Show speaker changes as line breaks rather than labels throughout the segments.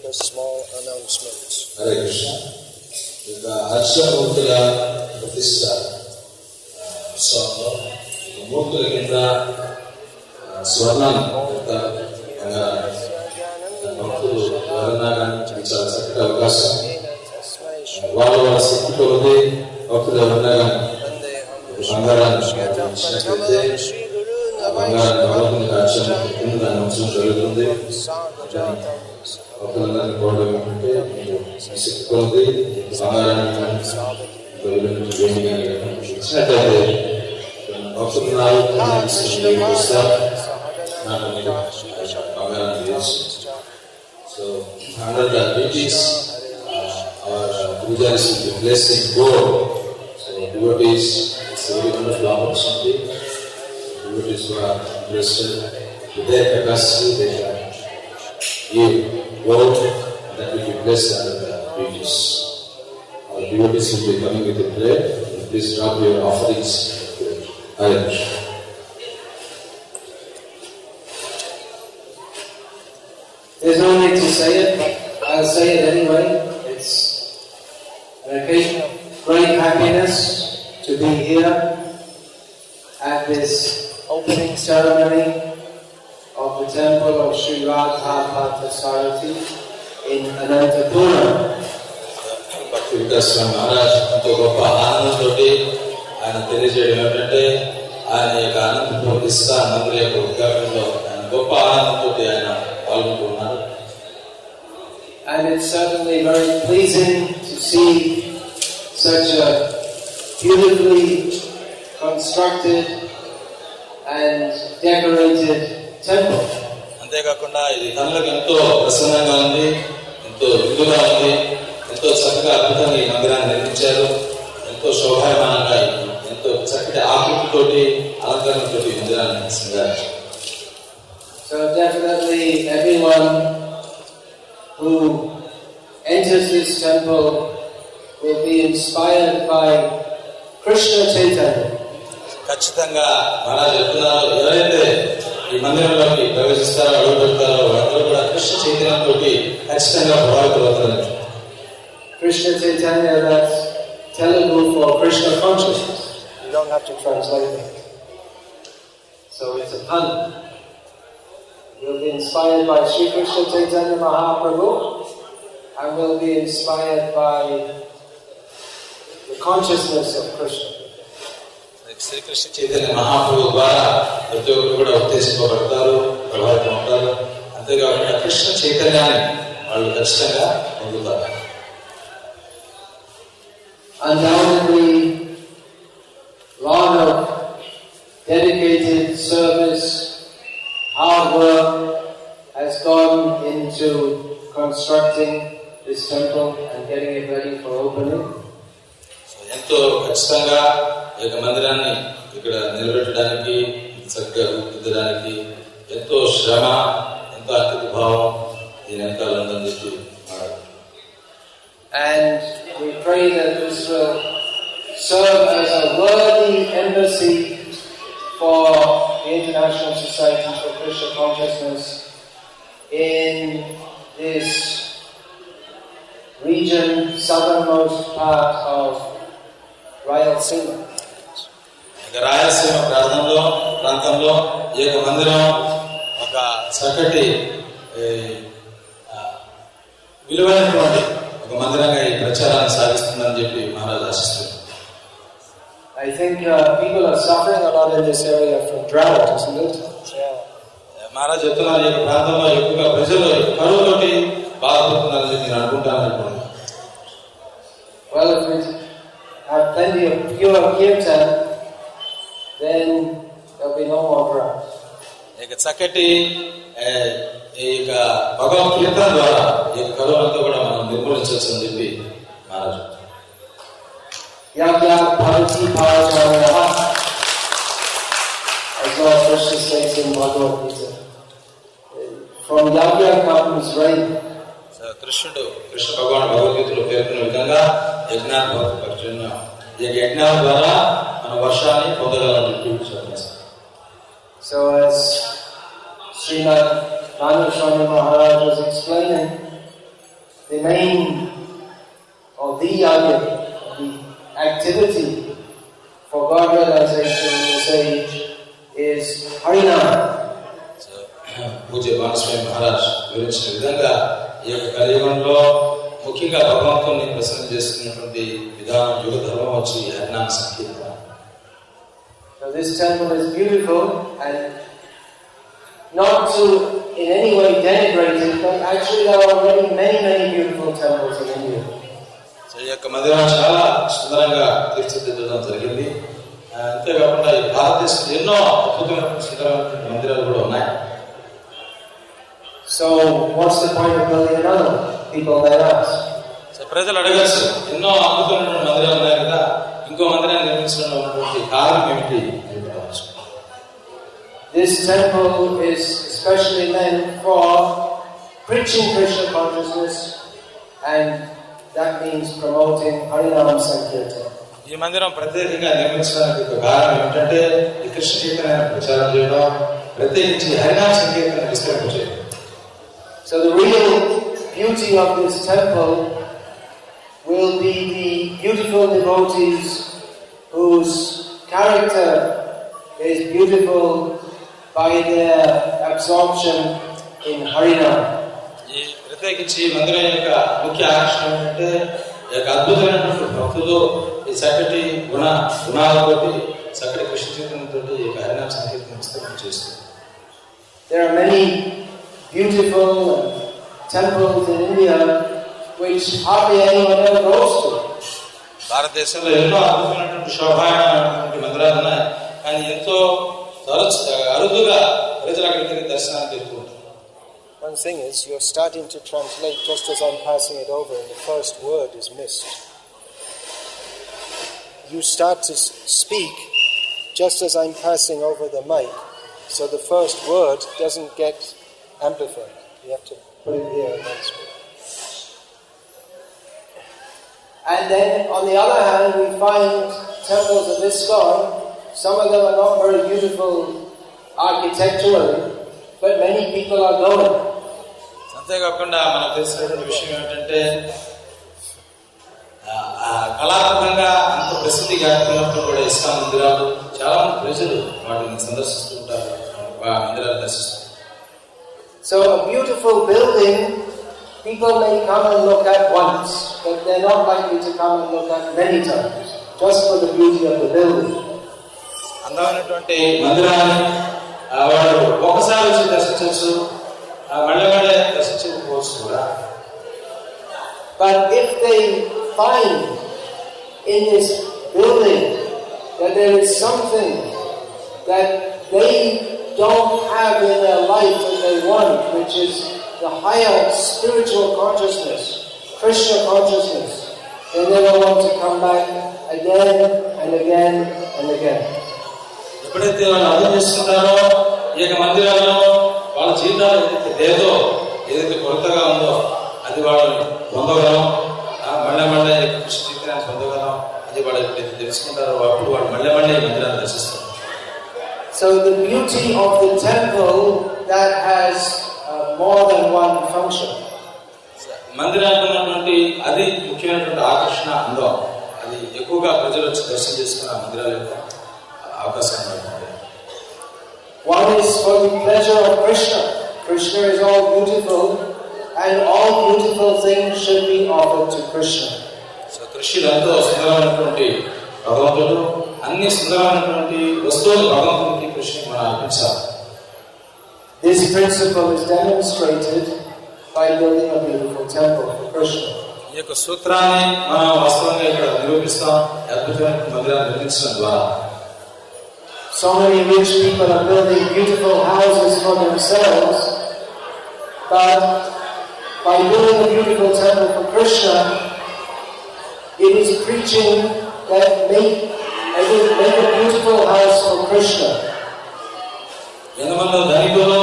a small announcement.
Hare Krishna. ఇక హర్షమూర్తుల ప్రతిష్ట ఉత్సవంలో మూర్తుల కింద స్వర్ణం భక్తులు ఎవరన్నా కానీ చాలా చక్కటి అవకాశం. వాళ్ళ శక్తి కొద్ది భక్తులు ఎవరన్నా కానీ బంగారాన్ని ఇచ్చినట్లయితే బంగారాన్ని భగవంతుని కాల్చడం కింద ఉంచడం జరుగుతుంది. భక్తులందరినీ కోరడం ఏంటంటే శక్తి కొద్ది బంగారాన్ని ఇచ్చినట్లయితే భక్తులు So, under the duties, our pujas will be blessed in gold. So, devotees, it's a very wonderful opportunity. Devotees who are interested with their capacity, they can give gold that will be blessed under the duties. Our devotees will be coming with a prayer. Please drop your offerings. Hare Krishna.
There's no need to say it, but I'll say it anyway. It's an occasion of great happiness to be here at this opening ceremony of the temple of Sri Radha Parthasarathi in Anantapura.
Bhakti Vikas Maharaj ఎంతో గొప్ప ఆనందంతో ఆయన తెలియజేయడం ఏంటంటే ఆయన యొక్క Anantapuram ISKCON మందిర యొక్క ఉద్ఘాటనలో ఆయన గొప్ప ఆనందంతో ఆయన పాల్గొంటున్నారు.
And it's certainly very pleasing to see such a beautifully constructed and decorated temple.
అంతేకాకుండా ఇది కళ్ళకు ఎంతో ప్రసన్నంగా ఉంది, ఎంతో విలువగా ఉంది, ఎంతో చక్కగా అద్భుతంగా ఈ మందిరాన్ని నిర్మించారు. ఎంతో శోభాయమానంగా ఎంతో చక్కటి ఆకృతితోటి అలంకరణతోటి మందిరాన్ని సింగారించారు.
So definitely everyone who enters this temple will be inspired by Krishna Chaitanya.
ఖచ్చితంగా మహారాజ్ చెప్తున్నారు, ఎవరైతే ఈ మందిరంలోకి ప్రవేశిస్తారో అడుగు పెడతారో వాళ్ళందరూ కూడా కృష్ణ చైతన్యంతో ఖచ్చితంగా ప్రభావితులవుతారు.
Krishna Chaitanya, that's Telugu for Krishna consciousness. You don't have to translate it. So it's a pun. We'll be inspired by Sri Krishna Chaitanya Mahaprabhu, and we'll be inspired by the consciousness of Krishna.
Shri Krishna Chaitanya Mahaprabhu ద్వారా ప్రతి ఒక్కరు కూడా ఉత్తేజింపబడతారు, ప్రభావితం అవుతారు. అంతేకాకుండా కృష్ణ చైతన్యాన్ని వాళ్ళు ఖచ్చితంగా పొందుతారు.
Undoubtedly, lot of dedicated service, hard work has gone into constructing this temple and getting it ready for opening.
ఎంతో ఖచ్చితంగా ఈ యొక్క మందిరాన్ని ఇక్కడ నిలబెట్టడానికి, చక్కగా రూపుదిద్దడానికి ఎంతో శ్రమ, ఎంతో అంకిత భావం దీని వెనకాల ఉందని చెప్పి మాట్లాడుతున్నారు.
And we pray that this will serve as a worthy embassy for the International Society for Krishna Consciousness in this region, southernmost part of Rayalaseema.
Rayalaseema ప్రాంతంలో ఈ యొక్క మందిరం ఒక చక్కటి విలువైనటువంటి ఒక మందిరంగా ఈ ప్రచారాన్ని సాగిస్తుందని చెప్పి మహారాజు ఆశిస్తున్నారు.
I think people are suffering a lot in this area from drought, isn't it?
మహారాజు చెప్తున్నారు, ఈ యొక్క ప్రాంతంలో ఎక్కువగా ప్రజలు కరువుతోటి బాధపడుతున్నారని చెప్పి నేను అనుకుంటాను.
Well, if we have plenty of pure kirtan, then there'll be no more drought.
ఇక చక్కటి ఈ యొక్క భగవత్ కీర్తన ద్వారా ఈ యొక్క కరువునంతా కూడా మనం నిర్మూలించవచ్చు అని చెప్పి మహారాజు.
Yagya bhavati bhajaraha, as Lord Krishna states in Bhagavad Gita. From yagya comes rain.
Krishna భగవాన్ భగవద్గీతలో పేర్కొన్న విధంగా యజ్ఞాన్ని భక్తులు ఈ యజ్ఞాల ద్వారా మన వర్షాన్ని పొందగలని చెప్పి చెప్పారు.
So as Srimad Manuswami Maharaj was explaining, main or the argument, the activity for God realization in this age is Harinam.
పూజ్య బాలస్వామి మహారాజ్ వివరించిన విధంగా ఈ యొక్క కలియుగంలో ముఖ్యంగా భగవంతుని ప్రసన్నం చేస్తున్నటువంటి విధానం యుగ ధర్మం వచ్చి హరినామ సంకీర్తన.
So this temple is beautiful, and not to in any way denigrate it, but actually there are already many beautiful temples in India.
So ఈ యొక్క మందిరం చాలా సుందరంగా తీర్చిదిద్దడం జరిగింది. అంతేకాకుండా ఈ భారతదేశంలో ఎన్నో అద్భుతమైన సుందరమైన మందిరాలు కూడా ఉన్నాయి.
So what's the point of building another? People may ask.
So ప్రజలు అడగచ్చు, ఎన్నో అద్భుతమైన మందిరాలు ఉన్నాయి కదా, ఇంకో మందిరాన్ని నిర్మించడంలో ఉన్నటువంటి కారణం ఏమిటి?
This temple is especially meant for preaching Krishna consciousness, and that means promoting Harinam Sankirtan.
ఈ మందిరం ప్రత్యేకంగా నిర్మించడానికి ఒక కారణం ఏమిటంటే ఈ కృష్ణ చైతన్యాన్ని ప్రచారం చేయడం, ప్రత్యేకించి హరినామ సంకీర్తన విస్తరింపజేయడం.
So the real beauty of this temple will be the beautiful devotees whose character is beautiful by their absorption in Harinam.
ఈ ప్రత్యేకించి మందిరం యొక్క ముఖ్య ఆకర్షణ ఏంటంటే ఈ యొక్క అద్భుతమైనటువంటి భక్తులు ఈ చక్కటి గుణాలతోటి చక్కటి కృష్ణ చైతన్యంతో ఈ యొక్క హరినామ సంకీర్తన విస్తరణ చేస్తుంది.
There are many beautiful temples in India which hardly anyone ever goes to.
భారతదేశంలో ఎన్నో అద్భుతమైనటువంటి శోభాయమైనటువంటి మందిరాలు ఉన్నాయి, కానీ ఎంతో అరుదుగా ప్రజలు అక్కడికి దర్శనానికి వెళ్తూ ఉంటారు.
One thing is, you're starting to translate just as I'm passing it over, and the first word is missed. You start to speak just as I'm passing over the mic, so the first word doesn't get amplified. You have to put it here and then speak.
And then, on the other hand, we find temples of ISKCON. Some of them are not very beautiful architecturally, but many people are going.
అంతేకాకుండా మనకు తెలిసినటువంటి విషయం ఏమిటంటే కళాత్మకంగా అంత ప్రసిద్ధి గాంచినప్పుడు కూడా ISKCON మందిరాలు చాలా మంది ప్రజలు వాటిని సందర్శిస్తూ ఉంటారు, మందిరాలు దర్శిస్తారు.
So a beautiful building, people may come and look at once, but they're not likely to come and look at many times, just for the beauty of the building.
అందమైనటువంటి మందిరాన్ని వాడు ఒకసారి వచ్చి దర్శించవచ్చు, మళ్ళీ దర్శించకపోవచ్చు కూడా.
But if they find in this building that there is something that they don't have in their life that they want, which is the higher spiritual consciousness, Krishna consciousness, then they will want to come back again and again and again.
ఎప్పుడైతే వాళ్ళు అర్థం చేసుకుంటారో ఈ యొక్క మందిరాల్లో వాళ్ళ జీవితాలు ఏదైతే లేదో, ఏదైతే కొరతగా ఉందో అది వాళ్ళు పొందగలం, మళ్ళీ కృష్ణ చైతన్యాన్ని పొందగలం, అది వాళ్ళు ఎప్పుడైతే తెలుసుకుంటారో అప్పుడు వాళ్ళు మళ్ళీ మందిరాన్ని దర్శిస్తారు.
So the beauty of the temple that has more than one function.
మందిరానికి ఉన్నటువంటి అది ముఖ్యమైనటువంటి ఆకర్షణ ఉందో అది ఎక్కువగా ప్రజలు వచ్చి దర్శనం చేసుకున్న మందిరాల యొక్క అవకాశం ఉంటుంది.
One is for the pleasure of Krishna. Krishna is all beautiful, and all beautiful things should be offered to Krishna.
So కృష్ణుడు ఎంతో సుందరమైనటువంటి భగవంతుడు, అన్ని సుందరమైనటువంటి వస్తువులు భగవంతునికి కృష్ణుని మనం అర్పించాలి.
This principle is demonstrated by building a beautiful temple for Krishna.
ఈ యొక్క సూత్రాన్ని మనం వాస్తవంగా ఇక్కడ నిరూపిస్తాం అద్భుతమైన మందిరాన్ని నిర్మించడం ద్వారా.
So many rich people are building beautiful houses for themselves, but by building a beautiful temple for Krishna, it is preaching that make a beautiful house for Krishna.
ఎంతమంది ధనికులు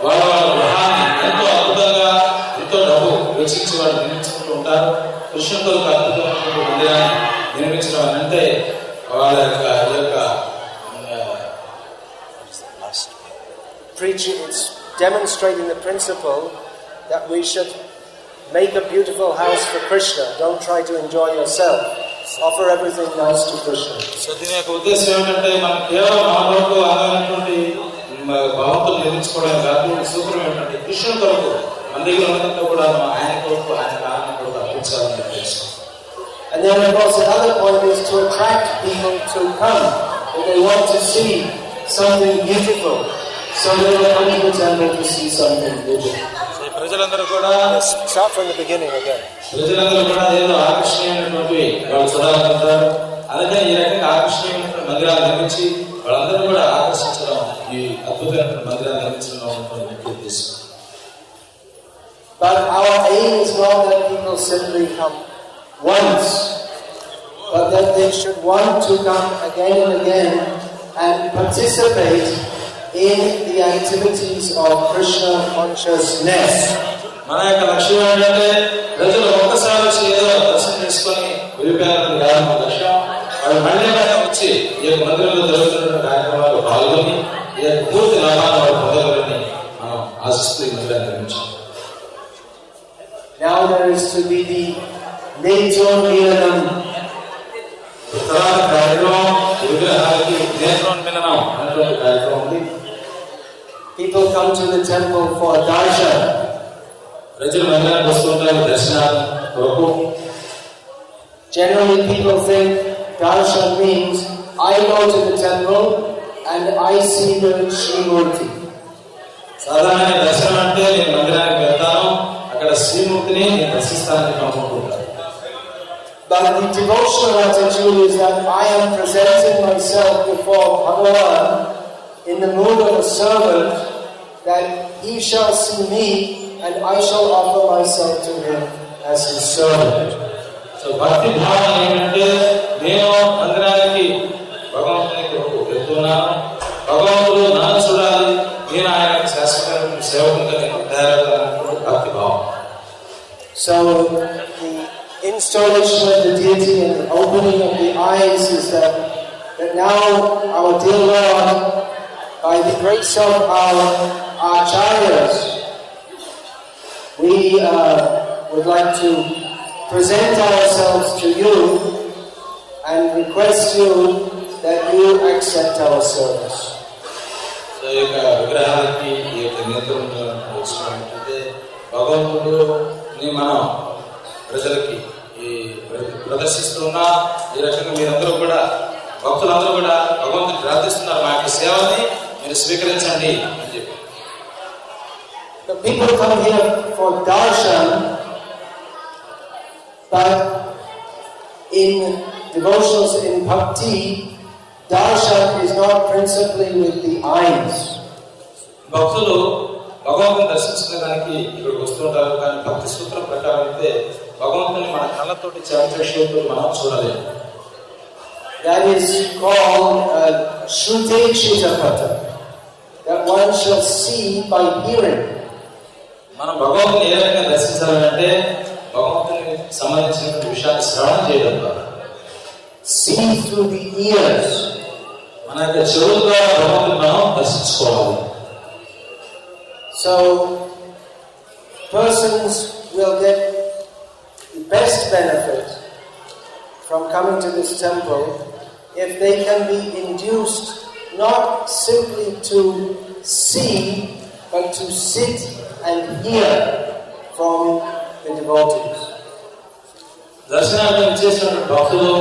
వాళ్ళ గృహాన్ని ఎంతో అద్భుతంగా ఎంతో డబ్బు వెచ్చించి వాళ్ళు నిర్మించుకుంటూ ఉంటారు. కృష్ణుడితో అద్భుతమైనటువంటి మందిరాన్ని నిర్మించడం అంటే వాళ్ళ యొక్క
Preaching, it's demonstrating the principle that we should make a beautiful house for Krishna. Don't try to enjoy yourself. Offer everything nice to Krishna.
So దీని యొక్క ఉద్దేశం ఏమిటంటే మనం కేవలం మనలోకి ఆధారమైనటువంటి భగవంతుని నిర్మించుకోవడం కాదు. సూత్రం ఏమిటంటే కృష్ణుని కొరకు మన దగ్గర ఉన్నదంతా కూడా ఆయన కొరకు ఆయన కారణం కొరకు అర్పించాలని ఉద్దేశం.
And then of course another point is to attract people to come. If they want to see something beautiful, so they will come to the temple to see something beautiful.
ప్రజలందరూ కూడా
Start from the beginning again.
ప్రజలందరూ కూడా ఏదో ఆకర్షణీయమైనటువంటి వాళ్ళు చూడాలనుకుంటారు. అలాగే ఈ రకంగా ఆకర్షణీయమైనటువంటి మందిరాలు నిర్మించి వాళ్ళందరూ కూడా ఆకర్షించడం ఈ అద్భుతమైనటువంటి మందిరాలు నిర్మించడం ముఖ్య ఉద్దేశం.
But our aim is not that people simply come once, but that they should want to come again and again and participate in the activities of Krishna consciousness.
మన యొక్క లక్ష్యం ఏంటంటే ప్రజలు ఒక్కసారి వచ్చి ఏదో దర్శనం చేసుకొని వెళ్ళిపోయారని కాదు మన లక్ష్యం. వాళ్ళు మళ్ళీ వచ్చి ఈ యొక్క మందిరంలో జరుగుతున్న కార్యక్రమాలు పాల్గొని ఈ యొక్క పూర్తి లాభాన్ని వాళ్ళు పొందగలని మనం ఆశిస్తూ ఈ మందిరాన్ని నిర్మించాం.
Now there is to be the Netromilanam.
తర్వాత కార్యక్రమం విగ్రహాలకి నేత్రోన్మిలనం అనేటువంటి కార్యక్రమం ఉంది.
People come to the temple for darshan.
ప్రజలు మందిరానికి వస్తుంటారు దర్శనాలు కొరకు.
Generally people think darshan means I go to the temple and I see the Srimurti.
సాధారణంగా దర్శనం అంటే నేను మందిరానికి వెళ్తాను, అక్కడ శ్రీమూర్తిని నేను దర్శిస్తానని అనుకుంటాను.
But the devotional attitude is that I am presenting myself before Bhagavan in the mood of a servant, that he shall see me and I shall offer myself to him as his servant.
So భక్తి భావన ఏంటంటే నేను మందిరానికి భగవంతుని కొరకు వెళ్తున్నాను, భగవంతుడు నన్ను చూడాలి, నేను ఆయన శాశ్వతమైన సేవకునిగా తయారవుతాను భక్తి భావం.
So the installation of the deity and the opening of the eyes is that now our dear Lord, by the grace of our acharyas, we would like to present ourselves to you and request you that you accept our service.
So ఈ యొక్క విగ్రహాలకి ఈ యొక్క నేత్రంలో వచ్చినట్లయితే భగవంతుడిని మనం ప్రజలకి ఈ ప్రదర్శిస్తున్నా ఈ రకంగా మీరందరూ కూడా భక్తులందరూ కూడా భగవంతుని ప్రార్థిస్తున్నారు, మా యొక్క సేవని మీరు స్వీకరించండి అని చెప్పి.
The people come here for darshan, but in devotionals, in bhakti, darshan is not principally with the eyes.
భక్తులు భగవంతుని దర్శించడానికి ఇక్కడికి వస్తుంటారు, కానీ భక్తి సూత్రం ప్రకారం అయితే భగవంతుని మన కళ్ళతోటి చర్చతో మనం చూడలేము.
That is called Shruteshitapata, that one shall see by hearing.
మనం భగవంతుని ఏ రకంగా దర్శించాలంటే భగవంతుని సంబంధించిన విషయాన్ని శ్రవణం చేయడం ద్వారా,
see through the ears.
మన యొక్క చెవుల ద్వారా భగవంతుని మనం దర్శించుకోవాలి.
So persons will get the best benefit from coming to this temple if they can be induced not simply to see but to sit and hear from the devotees.
దర్శనానికి చేసినటువంటి భక్తులు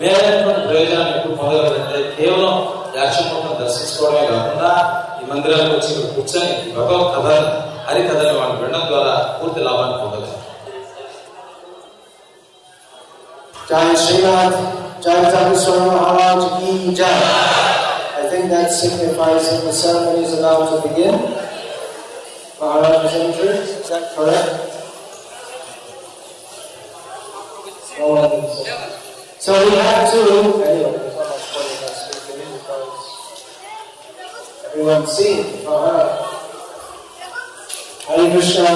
మేలైనటువంటి ప్రయోజనాన్ని ఎప్పుడు పొందగలంటే కేవలం యాక్షమూర్తిని దర్శించుకోవడమే కాకుండా ఈ మందిరానికి వచ్చి ఇక్కడ కూర్చొని భగవత్ కథ హరి కథని వాళ్ళు వినడం ద్వారా పూర్తి లాభాన్ని పొందగలరు.
Jai Srimad Jayataka Swami Maharaj Ki Jai. I think that signifies that the ceremony is about to begin. Maharaj's entry, is that correct? No one thinks so. So we have to, anyway, there's not much point in us speaking because everyone's seen Maharaj. Hare Krishna.